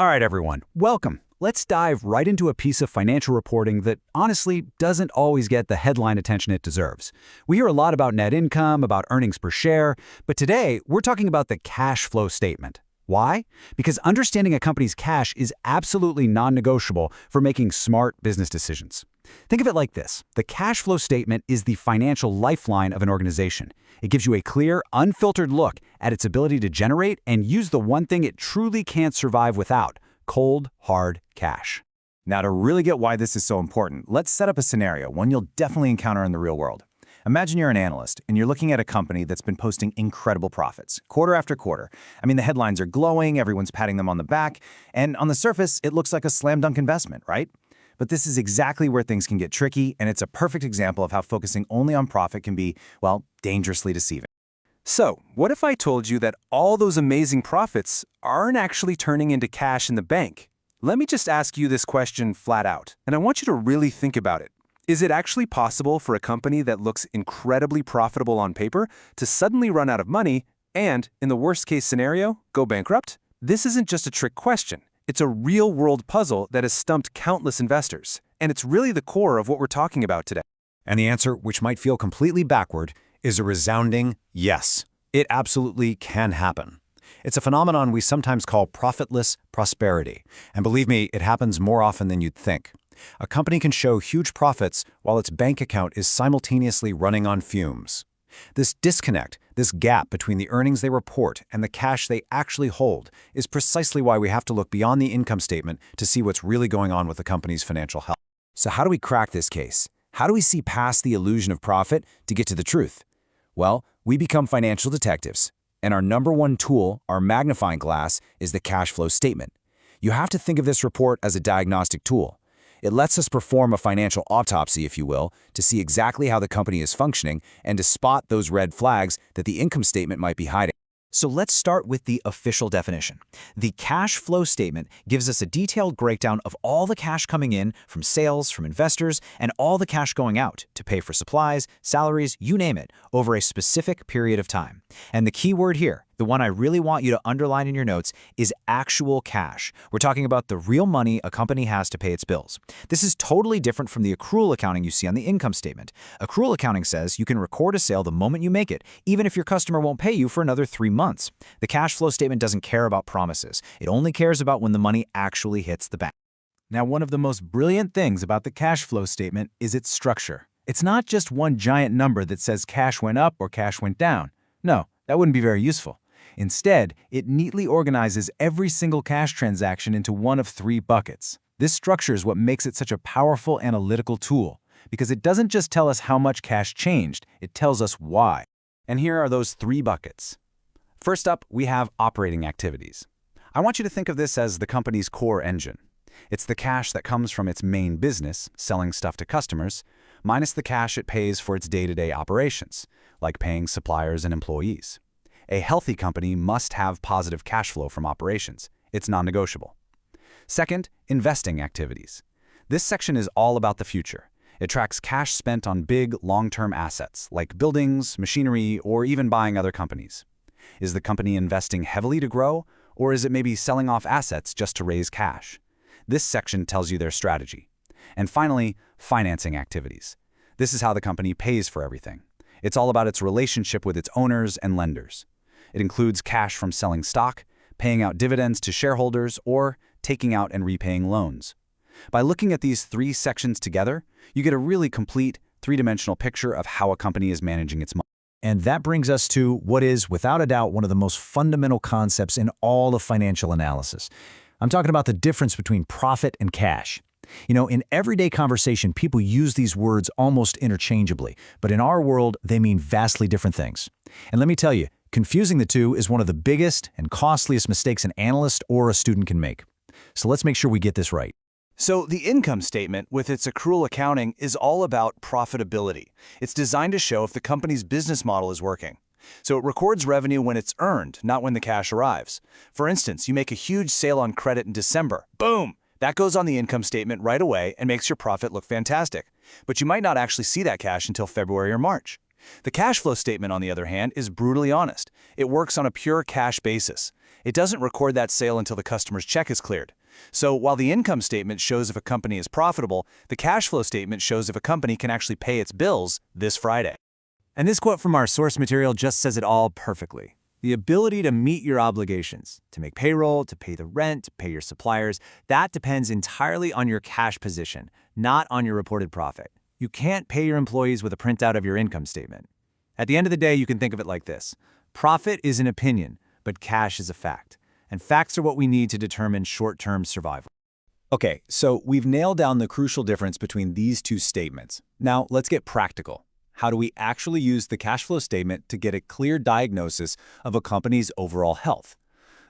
All right, everyone, welcome. Let's dive right into a piece of financial reporting that honestly doesn't always get the headline attention it deserves. We hear a lot about net income, about earnings per share, but today we're talking about the cash flow statement. Why? Because understanding a company's cash is absolutely non-negotiable for making smart business decisions. Think of it like this. The cash flow statement is the financial lifeline of an organization. It gives you a clear, unfiltered look at its ability to generate and use the one thing it truly can't survive without: cold, hard cash. Now, to really get why this is so important, let's set up a scenario, one you'll definitely encounter in the real world. Imagine you're an analyst, and you're looking at a company that's been posting incredible profits, quarter after quarter. I mean, the headlines are glowing, everyone's patting them on the back, and on the surface, it looks like a slam-dunk investment, right? But this is exactly where things can get tricky, and it's a perfect example of how focusing only on profit can be, well, dangerously deceiving. So, what if I told you that all those amazing profits aren't actually turning into cash in the bank? Let me just ask you this question flat out, and I want you to really think about it. Is it actually possible for a company that looks incredibly profitable on paper to suddenly run out of money and, in the worst-case scenario, go bankrupt? This isn't just a trick question. It's a real-world puzzle that has stumped countless investors, and it's really the core of what we're talking about today. And the answer, which might feel completely backward, is a resounding yes. It absolutely can happen. It's a phenomenon we sometimes call profitless prosperity. And believe me, it happens more often than you'd think. A company can show huge profits while its bank account is simultaneously running on fumes. This disconnect, this gap between the earnings they report and the cash they actually hold, is precisely why we have to look beyond the income statement to see what's really going on with the company's financial health. So how do we crack this case? How do we see past the illusion of profit to get to the truth? Well, we become financial detectives, and our number one tool, our magnifying glass, is the cash flow statement. You have to think of this report as a diagnostic tool. It lets us perform a financial autopsy, if you will, to see exactly how the company is functioning and to spot those red flags that the income statement might be hiding. So let's start with the official definition. The cash flow statement gives us a detailed breakdown of all the cash coming in from sales, from investors, and all the cash going out to pay for supplies, salaries, you name it, over a specific period of time. And the key word here, the one I really want you to underline in your notes, is actual cash. We're talking about the real money a company has to pay its bills. This is totally different from the accrual accounting you see on the income statement. Accrual accounting says you can record a sale the moment you make it, even if your customer won't pay you for another 3 months. The cash flow statement doesn't care about promises. It only cares about when the money actually hits the bank. Now, one of the most brilliant things about the cash flow statement is its structure. It's not just one giant number that says cash went up or cash went down. No, that wouldn't be very useful. Instead, it neatly organizes every single cash transaction into one of 3 buckets. This structure is what makes it such a powerful analytical tool, because it doesn't just tell us how much cash changed, it tells us why. And here are those 3 buckets. First up, we have operating activities. I want you to think of this as the company's core engine. It's the cash that comes from its main business, selling stuff to customers, minus the cash it pays for its day-to-day operations, like paying suppliers and employees. A healthy company must have positive cash flow from operations. It's non-negotiable. Second, investing activities. This section is all about the future. It tracks cash spent on big, long-term assets, like buildings, machinery, or even buying other companies. Is the company investing heavily to grow, or is it maybe selling off assets just to raise cash? This section tells you their strategy. And finally, financing activities. This is how the company pays for everything. It's all about its relationship with its owners and lenders. It includes cash from selling stock, paying out dividends to shareholders, or taking out and repaying loans. By looking at these 3 sections together, you get a really complete, 3-dimensional picture of how a company is managing its money. And that brings us to what is, without a doubt, one of the most fundamental concepts in all of financial analysis. I'm talking about the difference between profit and cash. You know, in everyday conversation, people use these words almost interchangeably, but in our world, they mean vastly different things. And let me tell you, confusing the two is one of the biggest and costliest mistakes an analyst or a student can make. So let's make sure we get this right. So the income statement, with its accrual accounting, is all about profitability. It's designed to show if the company's business model is working. So it records revenue when it's earned, not when the cash arrives. For instance, you make a huge sale on credit in December. Boom! That goes on the income statement right away and makes your profit look fantastic. But you might not actually see that cash until February or March. The cash flow statement, on the other hand, is brutally honest. It works on a pure cash basis. It doesn't record that sale until the customer's check is cleared. So while the income statement shows if a company is profitable, the cash flow statement shows if a company can actually pay its bills this Friday. And this quote from our source material just says it all perfectly. The ability to meet your obligations, to make payroll, to pay the rent, to pay your suppliers, that depends entirely on your cash position, not on your reported profit. You can't pay your employees with a printout of your income statement. At the end of the day, you can think of it like this. Profit is an opinion, but cash is a fact. And facts are what we need to determine short-term survival. Okay, so we've nailed down the crucial difference between these two statements. Now, let's get practical. How do we actually use the cash flow statement to get a clear diagnosis of a company's overall health?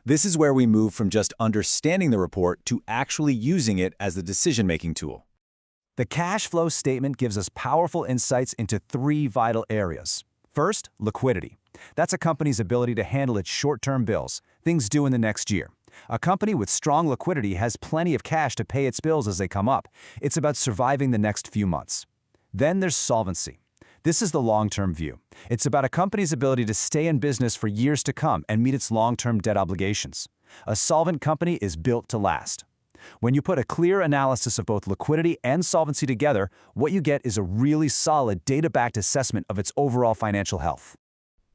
This is where we move from just understanding the report to actually using it as a decision-making tool. The cash flow statement gives us powerful insights into three vital areas. First, liquidity. That's a company's ability to handle its short-term bills, things due in the next year. A company with strong liquidity has plenty of cash to pay its bills as they come up. It's about surviving the next few months. Then there's solvency. This is the long-term view. It's about a company's ability to stay in business for years to come and meet its long-term debt obligations. A solvent company is built to last. When you put a clear analysis of both liquidity and solvency together, what you get is a really solid data-backed assessment of its overall financial health.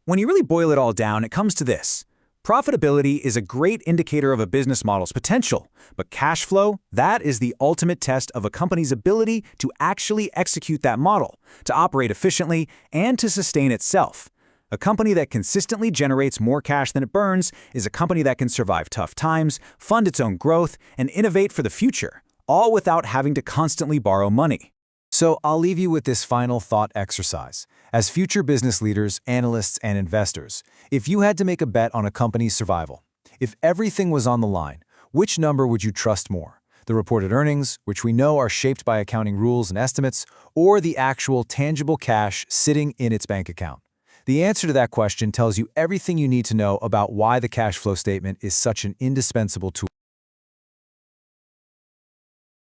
When you really boil it all down, it comes to this. Profitability is a great indicator of a business model's potential, but cash flow, that is the ultimate test of a company's ability to actually execute that model, to operate efficiently, and to sustain itself. A company that consistently generates more cash than it burns is a company that can survive tough times, fund its own growth, and innovate for the future, all without having to constantly borrow money. So I'll leave you with this final thought exercise. As future business leaders, analysts, and investors, if you had to make a bet on a company's survival, if everything was on the line, which number would you trust more? The reported earnings, which we know are shaped by accounting rules and estimates, or the actual tangible cash sitting in its bank account? The answer to that question tells you everything you need to know about why the cash flow statement is such an indispensable tool.